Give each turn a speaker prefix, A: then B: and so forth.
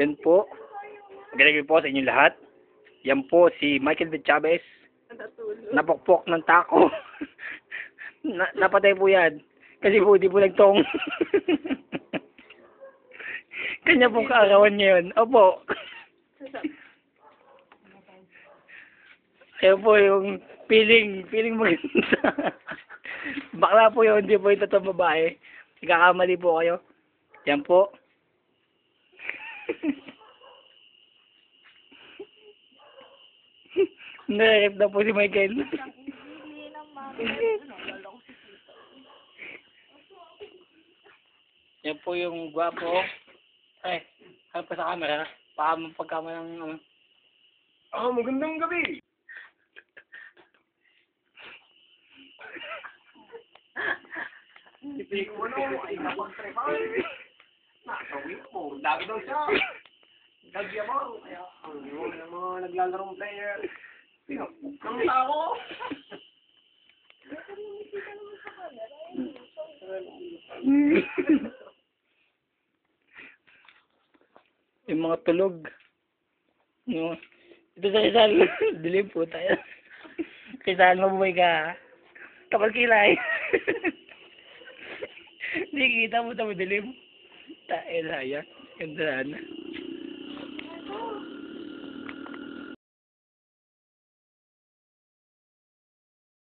A: Yan po. Galing po sa inyo lahat. Yan po si Michael V. Chavez. Napokpok ng tako. Napatay po yan. Kasi po di po nagtong. Kanya pong kaarawan ngayon. Opo. Kaya po yung feeling maganda. Bakla po yun, hindi po yung totoong babae. Nagkakamali po kayo. Yan po. Nare-rep na po si Michael. Yan po yung gwapo. Ay, harap pa sa camera. Baka mapagkama ng
B: magandang gabi. Hindi ko ay napag-trepa. Nakawin mo, lagi daw siya. Lagi mo, kaya ang mga naglalarong player. Ang tao.
A: yung mga tulog. Yung, ito sa Rizal. Dilim po tayo. Rizal, mabuhay ka. Kapal kilay. Hindi kita mo, dilim. Tayo na yan. Ganda na.